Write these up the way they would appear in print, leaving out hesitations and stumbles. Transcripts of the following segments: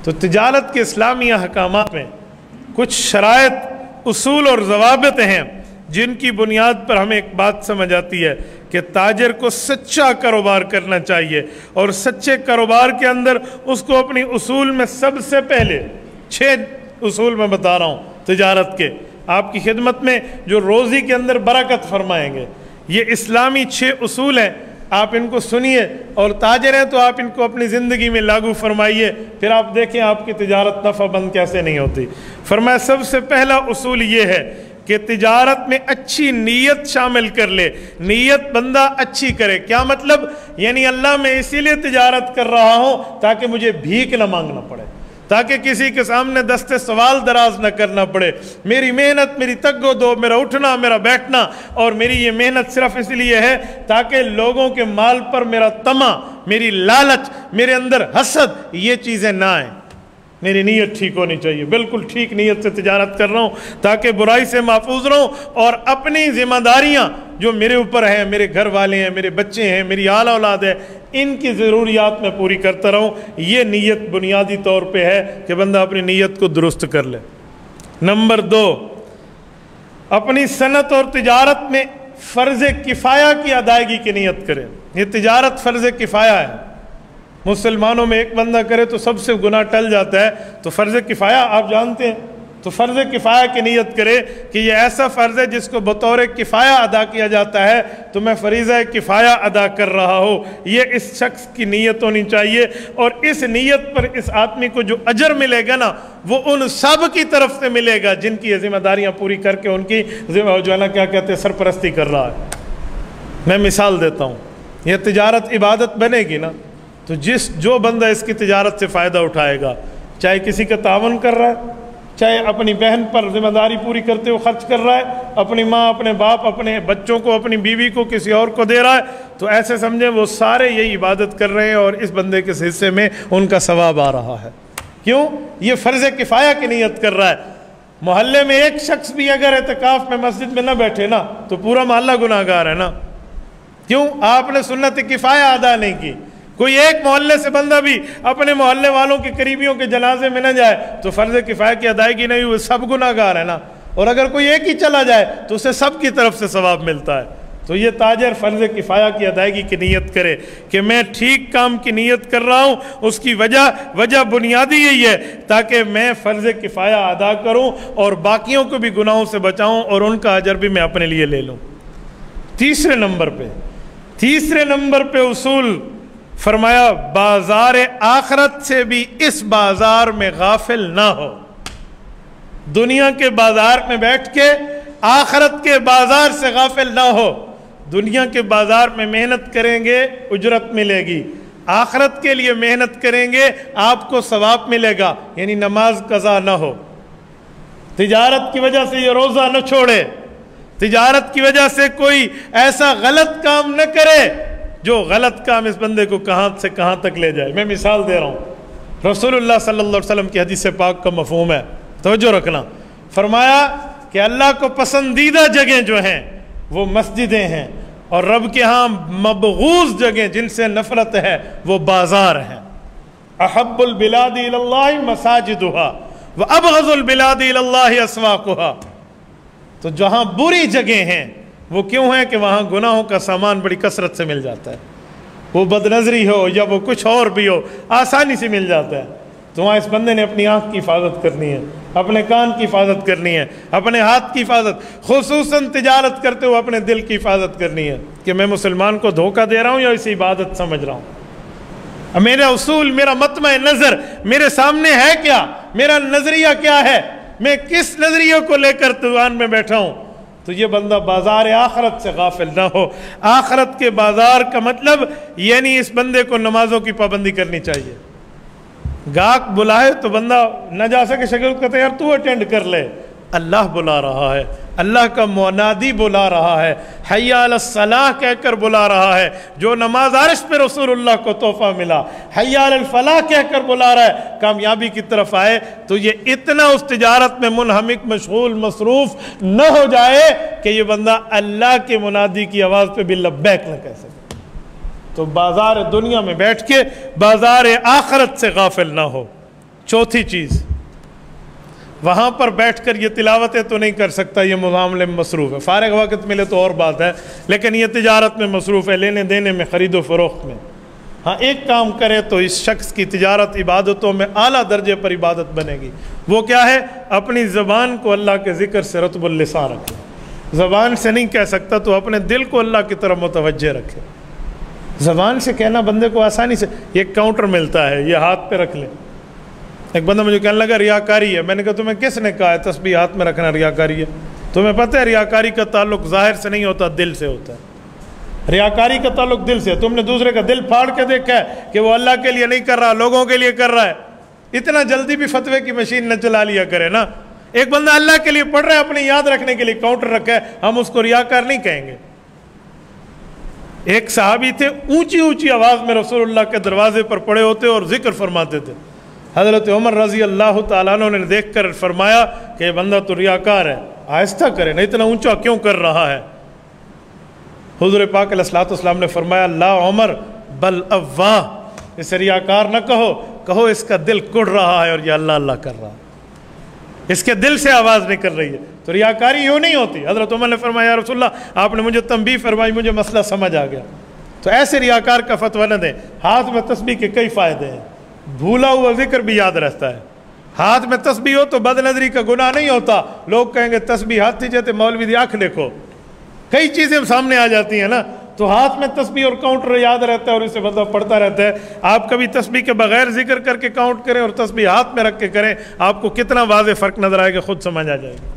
تو تجارت کے اسلامی احکامات میں کچھ شرائط، اصول اور ضوابط ہیں جن کی بنیاد پر ہمیں ایک بات سمجھ آتی ہے کہ تاجر کو سچا کاروبار کرنا چاہیے، اور سچے کاروبار کے اندر اس کو اپنی اصول میں سب سے پہلے 6 اصول میں بتا رہا ہوں تجارت کے، آپ کی خدمت میں جو روزی کے اندر برکت فرمائیں گے۔ یہ اسلامی 6 اصول ہیں، آپ ان کو سنیے، اور تاجر ہیں تو آپ ان کو اپنی زندگی میں لاگو فرمائیے، پھر آپ دیکھیں آپ کی تجارت نفع بند کیسے نہیں ہوتی۔ فرمایا سب سے پہلا اصول یہ ہے کہ تجارت میں اچھی نیت شامل کر لے، نیت بندہ اچھی کرے۔ کیا مطلب؟ یعنی اللہ میں اسی لیے تجارت کر رہا ہوں تاکہ مجھے بھیک نہ مانگنا پڑے، تاکہ کسی کے سامنے دستے سوال دراز نہ کرنا پڑے۔ میری محنت، میری تگ و دو، میرا اٹھنا، میرا بیٹھنا، اور میری یہ محنت صرف اس لیے ہے تاکہ لوگوں کے مال پر میرا طمع، میری لالچ، میرے اندر حسد، یہ چیزیں نہ آئیں۔ میری نیت ٹھیک ہونی چاہیے، بالکل ٹھیک نیت سے تجارت کر رہا ہوں تاکہ برائی سے محفوظ رہوں، اور اپنی ذمہ داریاں جو میرے اوپر ہیں، میرے گھر والے ہیں، میرے بچے ہیں، میری آل اولاد ہے، ان کی ضروریات میں پوری کرتا رہوں۔ یہ نیت بنیادی طور پہ ہے کہ بندہ اپنی نیت کو درست کر لے۔ نمبر 2، اپنی صنعت اور تجارت میں فرض کفایہ کی ادائیگی کی نیت کرے۔ یہ تجارت فرض کفایہ ہے، مسلمانوں میں ایک بندہ کرے تو سب سے گناہ ٹل جاتا ہے، تو فرض کفایہ آپ جانتے ہیں، تو فرض کفایہ کی نیت کرے کہ یہ ایسا فرض ہے جس کو بطور کفایہ ادا کیا جاتا ہے، تو میں فریضہ کفایہ ادا کر رہا ہوں، یہ اس شخص کی نیت ہونی چاہیے۔ اور اس نیت پر اس آدمی کو جو اجر ملے گا نا، وہ ان سب کی طرف سے ملے گا جن کی یہ ذمہ داریاں پوری کر کے ان کی جو ہے نا کیا کہتے ہیں سرپرستی کر رہا ہے۔ میں مثال دیتا ہوں، یہ تجارت عبادت بنے گی نا، تو جو بندہ اس کی تجارت سے فائدہ اٹھائے گا، چاہے کسی کا تعاون کر رہا ہے، چاہے اپنی بہن پر ذمہ داری پوری کرتے ہوئے خرچ کر رہا ہے، اپنی ماں، اپنے باپ، اپنے بچوں کو، اپنی بیوی کو، کسی اور کو دے رہا ہے، تو ایسے سمجھیں وہ سارے یہی عبادت کر رہے ہیں اور اس بندے کے حصے میں ان کا ثواب آ رہا ہے۔ کیوں؟ یہ فرض کفایہ کی نیت کر رہا ہے۔ محلے میں ایک شخص بھی اگر اعتکاف میں مسجد میں نہ بیٹھے نا، تو پورا محلہ گناہ گار ہے نا۔ کیوں؟ آپ نے سنت کفایہ ادا نہیں کی۔ کوئی ایک محلے سے بندہ بھی اپنے محلے والوں کے قریبیوں کے جنازے میں نہ جائے تو فرض کفایہ کی ادائیگی نہیں ہوئی، سب گناہ گار ہے نا۔ اور اگر کوئی ایک ہی چلا جائے تو اسے سب کی طرف سے ثواب ملتا ہے۔ تو یہ تاجر فرض کفایہ کی ادائیگی کی نیت کرے کہ میں ٹھیک کام کی نیت کر رہا ہوں، اس کی وجہ بنیادی یہی ہے تاکہ میں فرض کفایہ ادا کروں اور باقیوں کو بھی گناہوں سے بچاؤں اور ان کا اجر بھی میں اپنے لیے لے لوں۔ تیسرے نمبر پہ اصول فرمایا، بازار آخرت سے بھی اس بازار میں غافل نہ ہو۔ دنیا کے بازار میں بیٹھ کے آخرت کے بازار سے غافل نہ ہو۔ دنیا کے بازار میں محنت کریں گے اجرت ملے گی، آخرت کے لیے محنت کریں گے آپ کو ثواب ملے گا، یعنی نماز قضا نہ ہو، تجارت کی وجہ سے یہ روزہ نہ چھوڑے، تجارت کی وجہ سے کوئی ایسا غلط کام نہ کرے جو غلط کام اس بندے کو کہاں سے کہاں تک لے جائے۔ میں مثال دے رہا ہوں، رسول اللہ صلی اللہ علیہ وسلم کی حدیث پاک کا مفہوم ہے، توجہ رکھنا۔ فرمایا کہ اللہ کو پسندیدہ جگہیں جو ہیں وہ مسجدیں ہیں، اور رب کے ہاں مبغوض جگہیں جن سے نفرت ہے وہ بازار ہیں۔ احب البلاد الی اللہ مساجدها وابغض البلاد الی اللہ اسواقها۔ تو جہاں بری جگہیں ہیں وہ کیوں ہیں کہ وہاں گناہوں کا سامان بڑی کثرت سے مل جاتا ہے، وہ بد نظری ہو یا وہ کچھ اور بھی ہو آسانی سے مل جاتا ہے۔ تو وہاں اس بندے نے اپنی آنکھ کی حفاظت کرنی ہے، اپنے کان کی حفاظت کرنی ہے، اپنے ہاتھ کی حفاظت، خصوصاً تجارت کرتے ہوئے اپنے دل کی حفاظت کرنی ہے کہ میں مسلمان کو دھوکہ دے رہا ہوں یا اسے عبادت سمجھ رہا ہوں۔ میرا اصول، میرا مطمع نظر میرے سامنے ہے کیا، میرا نظریہ کیا ہے، میں کس نظریے کو لے کر دیوان میں بیٹھا ہوں۔ تو یہ بندہ بازار آخرت سے غافل نہ ہو۔ آخرت کے بازار کا مطلب یعنی اس بندے کو نمازوں کی پابندی کرنی چاہیے۔ گاہک بلائے تو بندہ نہ جا سکے شکل کہتے یار تو اٹینڈ کر لے، اللہ بلا رہا ہے، اللہ کا منادی بلا رہا ہے، حی علی الصلاح کہہ کر بلا رہا ہے۔ جو نماز عرش پہ رسول اللہ کو تحفہ ملا، حی علی الفلاح کہہ کر بلا رہا ہے کامیابی کی طرف آئے، تو یہ اتنا اس تجارت میں منہمک، مشغول، مصروف نہ ہو جائے کہ یہ بندہ اللہ کے منادی کی آواز پہ بھی لبیک نہ کہہ سکے۔ تو بازار دنیا میں بیٹھ کے بازار آخرت سے غافل نہ ہو۔ चौथी चीज़, वहाँ पर बैठकर ये तिलावतें तो नहीं कर सकता, ये मुआमले में मसरूफ़ है। फ़ारिग वक़्त मिले तो और बात है, लेकिन ये तिजारत में मसरूफ़ है, लेने देने में, ख़रीदो फ़रोख्त में। हाँ, एक काम करे तो इस शख्स की तिजारत इबादतों में आला दर्जे पर इबादत बनेगी। वो क्या है? अपनी ज़बान को अल्लाह के ज़िक्र से रत्बुल लिसान रखे। ज़बान से नहीं कह सकता तो अपने दिल को अल्लाह की तरफ मुतवज्जे रखे। ज़बान से कहना बंदे को आसानी से, ये काउंटर मिलता है, ये हाथ पे रख ले। एक बंदा मुझे कहने लगा रियाकारी है। मैंने कहा तुम्हें किसने कहा है तस्बीह हाथ में रखना रियाकारी है? तुम्हें पता है रियाकारी का ताल्लुक ज़ाहिर से नहीं होता, दिल से होता है। रियाकारी का ताल्लुक दिल से। तुमने दूसरे का दिल फाड़ के देखा है कि वो अल्लाह के लिए नहीं कर रहा, लोगों के लिए कर रहा है? इतना जल्दी भी फतवे की मशीन न चला लिया करे ना। एक बंदा अल्लाह के लिए पढ़ रहा है, अपने याद रखने के लिए काउंटर रखा है, हम उसको रियाकार नहीं कहेंगे। एक सहाबी थे, ऊंची ऊंची आवाज में रसूलुल्लाह के दरवाजे पर पड़े होते और जिक्र फरमाते थे। हजरत उमर रजी अल्लाह तआला अन्हु ने देख कर फरमाया कि ये बंदा तो रियाकार है, आहिस्ता करे ना, इतना ऊंचा क्यों कर रहा है? हुज़ूर पाक अलैहिस्सलाम ने फरमाया ला उमर बल अव्वाह, इसे रियाकार न कहो, कहो इसका दिल कुड़ रहा है और ये अल्लाह अल्लाह कर रहा है, इसके दिल से आवाज़ निकल रही है। तो रियाकारी यूँ नहीं होती। हज़रत उमर ने फरमाया या रसूलल्लाह आपने मुझे तंबीह फरमाई, मुझे मसला समझ आ गया। तो ऐसे रियाकार का फतवा न दें। हाथ में तस्बीह के कई फ़ायदे हैं, भूला हुआ जिक्र भी याद रहता है। हाथ में तस्बीह हो तो बदनजरी का गुनाह नहीं होता। लोग कहेंगे तस्बीह हाथ थी मौलवी दी आँख देखो, कई चीज़ें सामने आ जाती हैं ना। तो हाथ में तस्बीह और काउंटर याद रहता है और इसे बंदा पढ़ता रहता है। आप कभी तस्बीह के बगैर जिक्र करके काउंट करें और तस्बीह हाथ में रख के करें, आपको कितना वाज़े फ़र्क नज़र आएगा, खुद समझ आ जाएगा।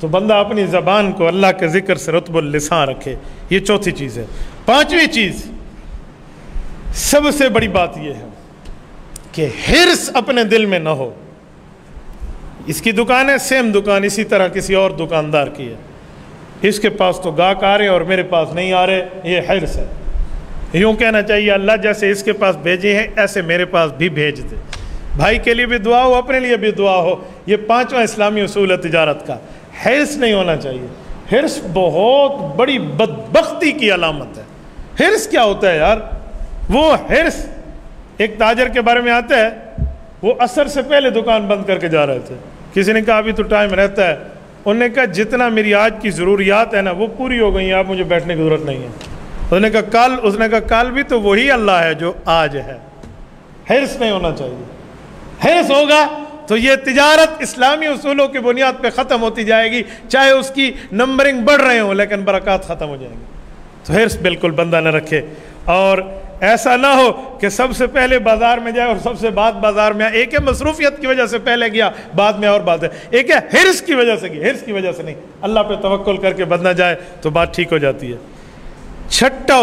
तो बंदा अपनी ज़बान को अल्लाह के ज़िक्र से रत्बुल लिसान रखे, ये चौथी चीज़ है। पाँचवीं चीज़, सबसे बड़ी बात यह है कि हिर्स अपने दिल में न हो। इसकी दुकान है, सेम दुकान इसी तरह किसी और दुकानदार की है, इसके पास तो गाहक आ रहे और मेरे पास नहीं आ रहे, ये हिर्स है। यूँ कहना चाहिए अल्लाह जैसे इसके पास भेजे हैं ऐसे मेरे पास भी भेज दे। भाई के लिए भी दुआ हो, अपने लिए भी दुआ हो। ये पांचवा इस्लामी उसूल है तिजारत का। हिर्स नहीं होना चाहिए। हिर्स बहुत बड़ी बदबख्ती की अलामत है। हिर्स क्या होता है यार? वो हिर्स, एक ताजर के बारे में आता है, वो असर से पहले दुकान बंद करके जा रहे थे। किसी ने कहा अभी तो टाइम रहता है। उन्होंने कहा जितना मेरी आज की ज़रूरियात है ना वो पूरी हो गई हैं, आप मुझे बैठने की ज़रूरत नहीं है। उसने कहा कल, उसने कहा कल भी तो वही अल्लाह है जो आज है। हिर्स नहीं होना चाहिए। हिर्स होगा तो ये तिजारत इस्लामी उसूलों की बुनियाद पे ख़त्म होती जाएगी, चाहे उसकी नंबरिंग बढ़ रहे हों, लेकिन बरक़ात ख़त्म हो जाएंगी। तो हिर्स बिल्कुल बंदा न रखे। और ऐसा ना हो कि सबसे पहले बाजार में जाए और सबसे बाद बाजार में आए। एक है मसरूफियत की वजह से पहले गया, बाद में और बात है। एक है हिर्स की वजह से गया, हिर्स की वजह से नहीं। अल्लाह पे तवक्कुल करके बंदा जाए तो बात ठीक हो जाती है। छठा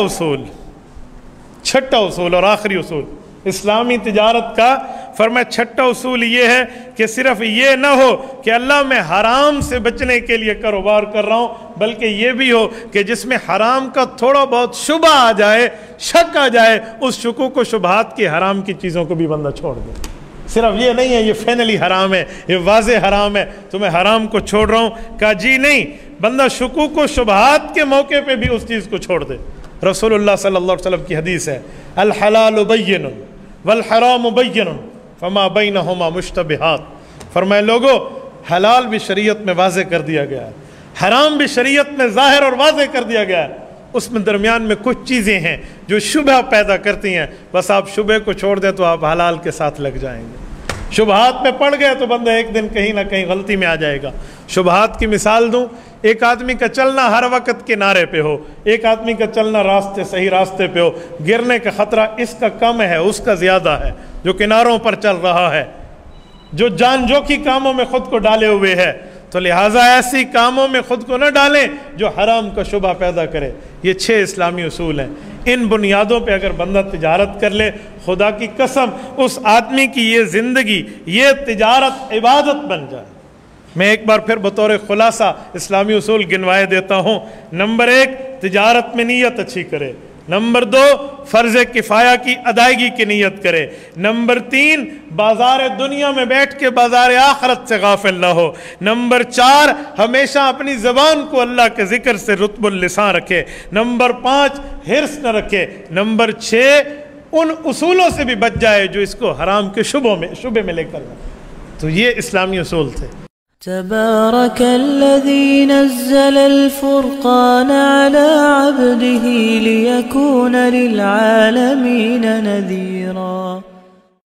उसूल और आखिरी उसूल इस्लामी तिजारत का, फरमाया छठा उसूल ये है कि सिर्फ ये ना हो कि अल्लाह मैं हराम से बचने के लिए कारोबार कर रहा हूँ, बल्कि ये भी हो कि जिसमें हराम का थोड़ा बहुत शुबा आ जाए, शक आ जाए, उस शुकू को शुबहात की हराम की चीज़ों को भी बंदा छोड़ दे। सिर्फ ये नहीं है ये फाइनली हराम है, ये वाज़े हराम है तो मैं हराम को छोड़ रहा हूँ। कहा जी नहीं, बंदा शुकू को शुबहात के मौके पर भी उस चीज़ को छोड़ दे। रसूलुल्लाह सल्लल्लाहु अलैहि वसल्लम की हदीस है, अल हलाल बय्यिनुन वल हराम बय्यिनुन फमा बैनहुमा मुश्तबिहात। फरमाए लोगो, हलाल भी शरीयत में वाज़े कर दिया गया है, हराम भी शरीयत में ज़ाहिर और वाज़े कर दिया गया है। उसमें दरमियान में कुछ चीज़ें हैं जो शुबह पैदा करती हैं। बस आप शुबह को छोड़ दें तो आप हलाल के साथ लग जाएंगे। शुबहात में पड़ गए तो बंदा एक दिन कहीं ना कहीं गलती में आ जाएगा। शुबहात की मिसाल दूं, एक आदमी का चलना हर वक्त किनारे पे हो, एक आदमी का चलना रास्ते सही रास्ते पे हो, गिरने का ख़तरा इसका कम है उसका ज़्यादा है जो किनारों पर चल रहा है, जो जान जोखी कामों में ख़ुद को डाले हुए है। तो लिहाजा ऐसी कामों में ख़ुद को न डालें जो हराम का शुबा पैदा करे। ये 6 इस्लामी उसूल हैं। इन बुनियादों पे अगर बंदा तिजारत कर ले, खुदा की कसम उस आदमी की ये ज़िंदगी, ये तिजारत इबादत बन जाए। मैं एक बार फिर बतौर खुलासा इस्लामी उसूल गिनवाए देता हूँ। नंबर 1, तिजारत में नीयत अच्छी करे। नंबर 2, फ़र्ज़ किफ़ाया की अदायगी की नीयत करे। नंबर 3, बाज़ार दुनिया में बैठ के बाज़ार आखरत से गाफिल ना हो। नंबर 4, हमेशा अपनी ज़बान को अल्लाह के ज़िक्र से रुतबुल लिसान रखे। नंबर 5, हिर्स न रखे। नंबर 6, ان اصولوں سے بھی بچ جائے جو اس کو حرام کے شبے میں لے کر جائے. تو یہ اسلامی اصول تھے. تبارك الذي نزل الفرقان على عبده ليكون للعالمين نذيرا.